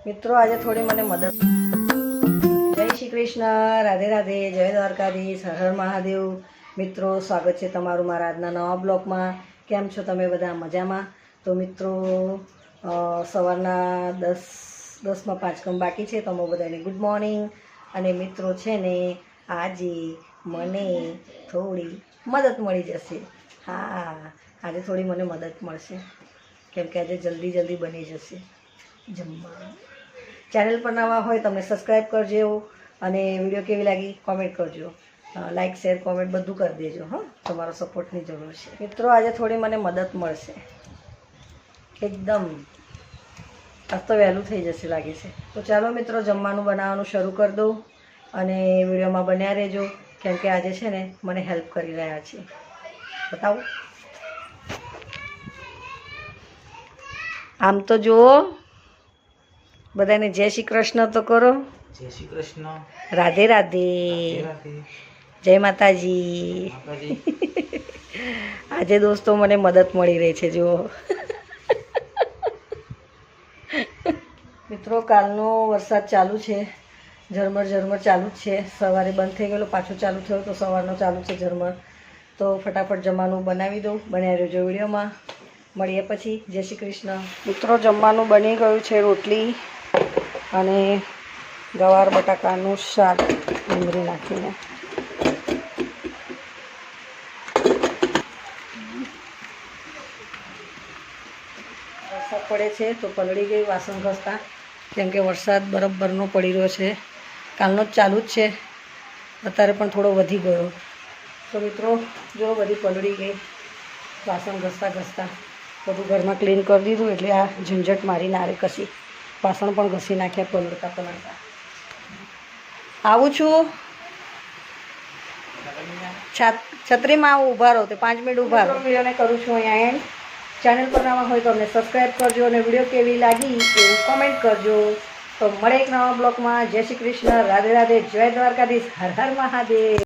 મિત્રો આજે થોડી મને મદદ. જય શ્રી કૃષ્ણ, રાધે રાધે, જય દ્વારકાધીશ, હર હર મહાદેવ. મિત્રો સ્વાગત છે તમારું મારા આજના નવા બ્લોગમાં. કેમ છો તમે બધા? મજામાં? તો મિત્રો સવારના 10:05 બાકી છે. તો અમે બધાને ગુડ મોર્નિંગ. અને મિત્રો છે ને આજે મને થોડી મદદ મળી જશે. હા, આજે થોડી મને મદદ મળશે કેમ કે આજે જલ્દી બની જશે જમવાનું. ચેનલ પર નવા હોય તમને સબસ્ક્રાઈબ કરજો અને વિડીયો કેવી લાગી કોમેન્ટ કરજો. લાઈક શેર કોમેન્ટ બધું કરી દેજો. હા, તમારો સપોર્ટની જરૂર છે મિત્રો. આજે થોડી મને મદદ મળશે એકદમ. આજ તો વહેલું થઈ જશે લાગે છે. તો ચાલો મિત્રો જમવાનું બનાવવાનું શરૂ કરી દઉં અને વિડીયોમાં બન્યા રહેજો કેમ કે આજે છે ને મને હેલ્પ કરી રહ્યા છે. બતાવું. આમ તો જુઓ, બધાને જય શ્રી કૃષ્ણ તો કરો. જય શ્રી કૃષ્ણ, રાધે રાધે, જય માતાજી. આજે દોસ્તો મને મદદ મળી રહી છે જુઓ. મિત્રો કાલનો વરસાદ ચાલુ છે, ઝરમર ચાલુ જ છે. સવારે બંધ થઈ ગયેલો, પાછો ચાલુ થયો તો સવારનો ચાલુ છે ઝરમર. તો ફટાફટ જમવાનું બનાવી દઉં. બનાવી રહેજો વિડીયોમાં. મળીએ પછી. જય શ્રી કૃષ્ણ. મિત્રો જમવાનું બની ગયું છે. રોટલી અને ગવાર બટાકાનું શાક ડુંગળી નાખીને. વરસાદ પડે છે તો પલળી ગઈ વાસણ ઘસતા કેમ કે વરસાદ બરફનો પડી રહ્યો છે. કાલનો જ ચાલુ જ છે, અત્યારે પણ થોડો વધી ગયો. તો મિત્રો જો બધી પલળી ગઈ વાસણ ઘસતા બધું ઘરમાં ક્લીન કરી દીધું એટલે આ ઝંઝટ મારી ના રહે કશી. વાસણ પણ ઘસી નાખ્યા પલળતા. આવું છું છત્રીમાં આવું ઊભા રહો. તે 5 મિનિટ ઊભા રહો. વિડીયોને કરું છું અહીંયા એન્ડ. ચેનલ પર નવા હોય તો અમને સબસ્ક્રાઈબ કરજો અને વિડીયો કેવી લાગી એવું કોમેન્ટ કરજો. તો મળે એક નવા બ્લોગમાં. જય શ્રી કૃષ્ણ, રાધે રાધે, જય દ્વારકાધીશ, હર હર મહાદેવ.